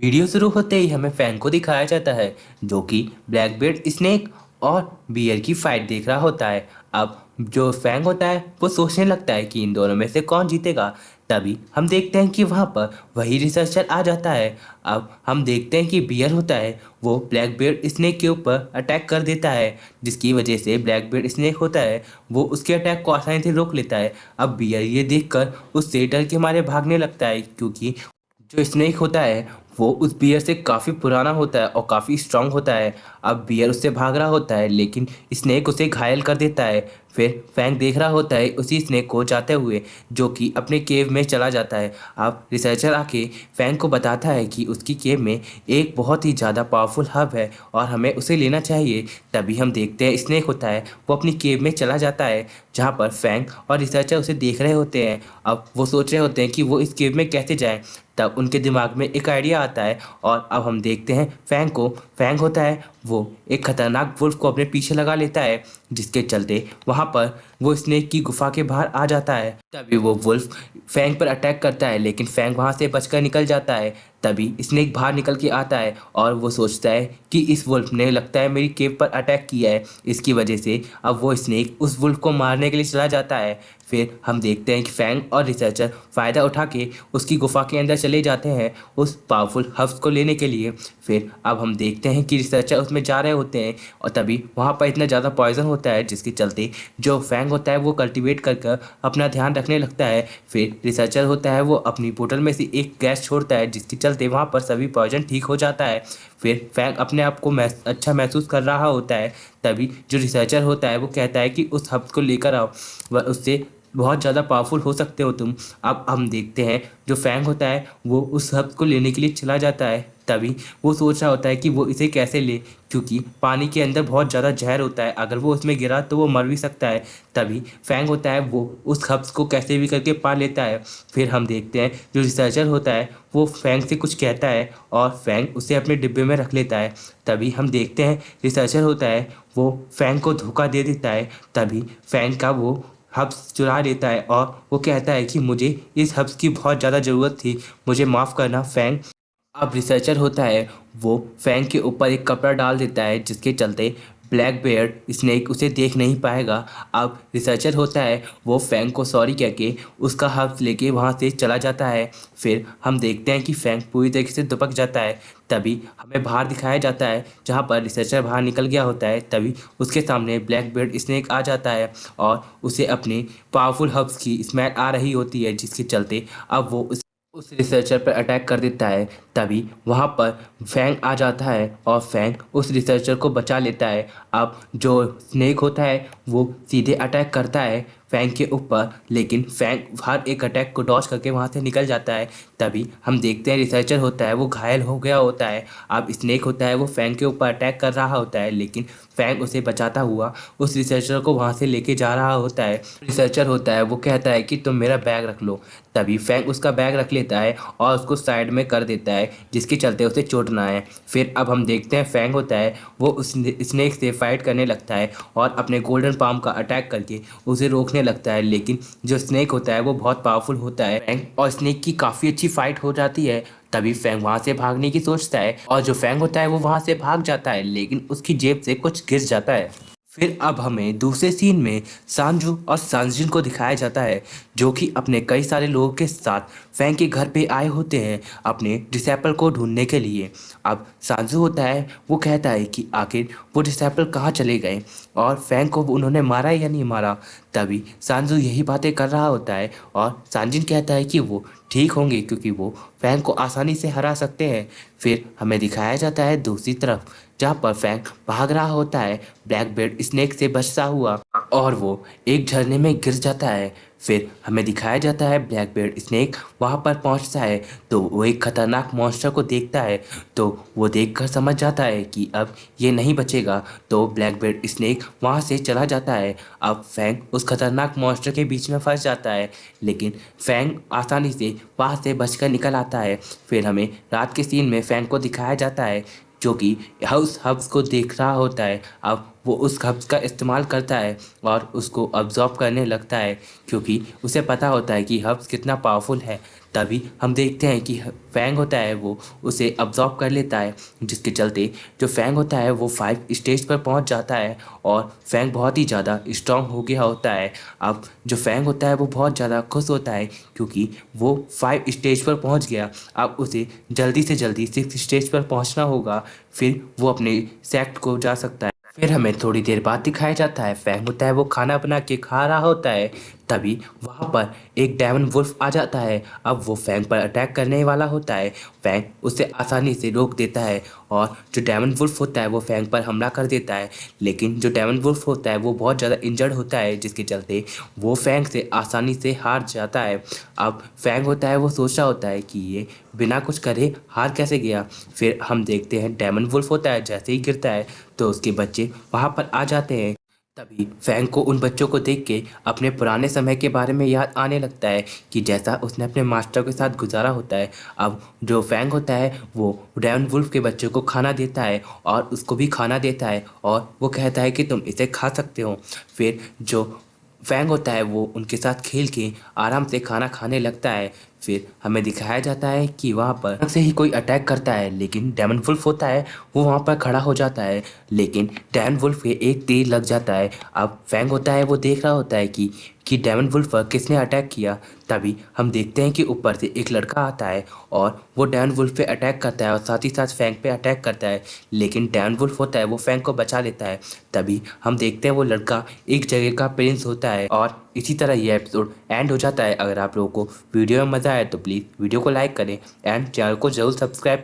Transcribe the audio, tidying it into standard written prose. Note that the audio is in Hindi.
वीडियो शुरू होते ही हमें फैंग को दिखाया जाता है जो कि ब्लैकबीड स्नेक और बियर की फाइट देख रहा होता है। अब जो फैंग होता है वो सोचने लगता है कि इन दोनों में से कौन जीतेगा। तभी हम देखते हैं कि वहाँ पर वही रिसर्चर आ जाता है। अब हम देखते हैं कि बियर होता है वो ब्लैकबीड स्नेक के ऊपर अटैक कर देता है, जिसकी वजह से ब्लैकबीड स्नेक होता है वो उसके अटैक को आसानी से रोक लेता है। अब बियर ये देखकर उससे डर के मारे भागने लगता है, क्योंकि जो स्नेक होता है वो उस बियर से काफ़ी पुराना होता है और काफ़ी स्ट्रांग होता है। अब बियर उससे भाग रहा होता है लेकिन स्नेक उसे घायल कर देता है। फिर फैंग देख रहा होता है उसी स्नेक को जाते हुए, जो कि अपने केव में चला जाता है। अब रिसर्चर आके फैंग को बताता है कि उसकी केव में एक बहुत ही ज़्यादा पावरफुल हब है और हमें उसे लेना चाहिए। तभी हम देखते हैं स्नेक होता है वो अपनी केव में चला जाता है, जहाँ पर फैंग और रिसर्चर उसे देख रहे होते हैं। अब वो सोच रहे होते हैं कि वो इस केव में कैसे जाएं। तब उनके दिमाग में एक आइडिया आता है और अब हम देखते हैं फैंग को। फैंग होता है वो एक खतरनाक वुल्फ को अपने पीछे लगा लेता है, जिसके चलते वहाँ पर वो स्नेक की गुफा के बाहर आ जाता है। तभी वो वुल्फ फैंग पर अटैक करता है लेकिन फैंग वहाँ से बचकर निकल जाता है। तभी स्नेक बाहर निकल के आता है और वो सोचता है कि इस वुल्फ ने लगता है मेरी केव पर अटैक किया है, इसकी वजह से अब वो स्नेक उस वुल्फ को मारने के लिए चला जाता है। फिर हम देखते हैं कि फैंग और रिसर्चर फ़ायदा उठा के उसकी गुफा के अंदर चले जाते हैं उस पावरफुल हब्स को लेने के लिए। फिर अब हम देखते हैं कि रिसर्चर उसमें जा रहे होते हैं और तभी वहाँ पर इतना ज़्यादा पॉइजन होता है जिसके चलते जो फैंग होता है वो कल्टीवेट कर कर अपना ध्यान रखने लगता है। फिर रिसर्चर होता है वो अपनी बोतल में से एक गैस छोड़ता है, जिसके चलते वहाँ पर सभी पॉइजन ठीक हो जाता है। फिर फैंग अपने आप को अच्छा महसूस कर रहा होता है। तभी जो रिसर्चर होता है वो कहता है कि उस हब्स को लेकर आओ, वह उससे बहुत ज़्यादा पावरफुल हो सकते हो तुम। अब हम देखते हैं जो फैंग होता है वो उस हब्स को लेने के लिए चला जाता है। तभी वो सोच रहा होता है कि वो इसे कैसे ले, क्योंकि पानी के अंदर बहुत ज़्यादा जहर होता है, अगर वो उसमें गिरा तो वो मर भी सकता है। तभी फैंग होता है वो उस हब्स को कैसे भी करके पा लेता है। फिर हम देखते हैं जो रिसर्चर होता है वो फैंग से कुछ कहता है और फैंग उसे अपने डिब्बे में रख लेता है। तभी हम देखते हैं रिसर्चर होता है वो फैंग को धोखा दे देता है। तभी फैंग का वो हब्स चुरा लेता है और वो कहता है कि मुझे इस हब्स की बहुत ज़्यादा ज़रूरत थी, मुझे माफ़ करना फैंग। अब रिसर्चर होता है वो फैंग के ऊपर एक कपड़ा डाल देता है, जिसके चलते ब्लैक बेयर्ड स्नेक उसे देख नहीं पाएगा। अब रिसर्चर होता है वो फैंग को सॉरी कह के उसका हब्स लेके वहाँ से चला जाता है। फिर हम देखते हैं कि फैंग पूरी तरीके से दुबक जाता है। तभी हमें बाहर दिखाया जाता है जहाँ पर रिसर्चर बाहर निकल गया होता है। तभी उसके सामने ब्लैक बेयर्ड स्नेक आ जाता है और उसे अपने पावरफुल हब्स की स्मेल आ रही होती है, जिसके चलते अब वो उस रिसर्चर पर अटैक कर देता है। तभी वहाँ पर फैंग आ जाता है और फैंग उस रिसर्चर को बचा लेता है। अब जो स्नेक होता है वो सीधे अटैक करता है फैंग के ऊपर, लेकिन फैंग हर एक अटैक को डॉज करके वहाँ से निकल जाता है। तभी हम देखते हैं रिसर्चर होता है वो घायल हो गया होता है। अब स्नेक होता है वो फैंग के ऊपर अटैक कर रहा होता है, लेकिन फैंग उसे बचाता हुआ उस रिसर्चर को वहाँ से लेके जा रहा होता है। रिसर्चर होता है वो कहता है कि तुम मेरा बैग रख लो। तभी फैंग उसका बैग रख लेता है और उसको साइड में कर देता है, जिसके चलते उसे चोट ना आए। फिर अब हम देखते हैं फैंग होता है वो उस स्नेक से फाइट करने लगता है और अपने गोल्डन पाम का अटैक करके उसे रोकने लगता है, लेकिन जो स्नेक होता है वो बहुत पावरफुल होता है। फैंग और स्नेक की काफ़ी अच्छी फाइट हो जाती है। तभी फैंग वहाँ से भागने की सोचता है और जो फैंग होता है वो वहाँ से भाग जाता है, लेकिन उसकी जेब से कुछ गिर जाता है। फिर अब हमें दूसरे सीन में सांजू और सांजिन को दिखाया जाता है, जो कि अपने कई सारे लोगों के साथ फैंग के घर पे आए होते हैं अपने डिसेपल को ढूंढने के लिए। अब सांजू होता है वो कहता है कि आखिर वो डिसेपल कहाँ चले गए और फैंग को उन्होंने मारा या नहीं मारा। तभी सांजू यही बातें कर रहा होता है और सांजिन कहता है कि वो ठीक होंगे, क्योंकि वो फैंग को आसानी से हरा सकते हैं। फिर हमें दिखाया जाता है दूसरी तरफ, जहाँ पर फैंग भाग रहा होता है ब्लैकबेड स्नेक से बचता हुआ और वो एक झरने में गिर जाता है। फिर हमें दिखाया जाता है ब्लैकबेड स्नेक वहाँ पर पहुँचता है तो वो एक खतरनाक मॉन्स्टर को देखता है, तो वो देखकर समझ जाता है कि अब ये नहीं बचेगा। तो ब्लैकबेड स्नेक वहाँ से चला जाता है। अब फैंग उस खतरनाक मॉन्स्टर के बीच में फंस जाता है, लेकिन फैंग आसानी से वहाँ से बचकर निकल आता है। फिर हमें रात के सीन में फैंग को दिखाया जाता है जो कि हाउस हब्स को देख रहा होता है। अब वो उस हब्स का इस्तेमाल करता है और उसको अब्जॉर्ब करने लगता है, क्योंकि उसे पता होता है कि हब्स कितना पावरफुल है। तभी हम देखते हैं कि फैंग होता है वो उसे अब्जॉर्ब कर लेता है, जिसके चलते जो फैंग होता है वो 5 स्टेज पर पहुंच जाता है और फैंग बहुत ही ज़्यादा स्ट्रांग हो गया होता है। अब जो फैंग होता है वो बहुत ज़्यादा खुश होता है क्योंकि वो 5 स्टेज पर पहुंच गया। अब उसे जल्दी से जल्दी 6 स्टेज पर पहुंचना होगा, फिर वो अपने सेक्ट को जा सकता है। फिर हमें थोड़ी देर बाद दिखाया जाता है फैंग होता है वो खाना बना के खा रहा होता है। तभी वहाँ पर एक डायमन वुल्फ आ जाता है। अब वो फैंग पर अटैक करने वाला होता है। फैंग उसे आसानी से रोक देता है और जो डायमन वुल्फ होता है वो फैंग पर हमला कर देता है। लेकिन जो डायमन वुल्फ होता है वो बहुत ज़्यादा इंजर्ड होता है, जिसके चलते वो फैंग से आसानी से हार जाता है। अब फैंग होता है वो सोच रहा होता है कि ये बिना कुछ करे हार कैसे गया। फिर हम देखते हैं डायमन वुल्फ होता है जैसे ही गिरता है तो उसके बच्चे वहाँ पर आ जाते हैं। तभी फैंग को उन बच्चों को देख के अपने पुराने समय के बारे में याद आने लगता है कि जैसा उसने अपने मास्टर के साथ गुजारा होता है। अब जो फैंग होता है वो डायमन वुल्फ के बच्चों को खाना देता है और उसको भी खाना देता है और वो कहता है कि तुम इसे खा सकते हो। फिर जो फैंग होता है वो उनके साथ खेल के आराम से खाना खाने लगता है। फिर हमें दिखाया जाता है कि वहाँ पर अचानक से ही कोई अटैक करता है, लेकिन डायमन वुल्फ होता है वो वहाँ पर खड़ा हो जाता है, लेकिन डायमन वुल्फ के एक तीर लग जाता है। अब फैंग होता है वो देख रहा होता है कि डायमन वुल्फ पर किसने अटैक किया। तभी हम देखते हैं कि ऊपर से एक लड़का आता है और वो डायमन वुल्फ पे अटैक करता है और साथ ही साथ फैंग पे अटैक करता है, लेकिन डायमन वुल्फ होता है वो फैंग को बचा लेता है। तभी हम देखते हैं वो लड़का एक जगह का प्रिंस होता है और इसी तरह ये एपिसोड एंड हो जाता है। अगर आप लोगों को वीडियो में मज़ा आए तो प्लीज़ वीडियो को लाइक करें एंड चैनल को जरूर सब्सक्राइब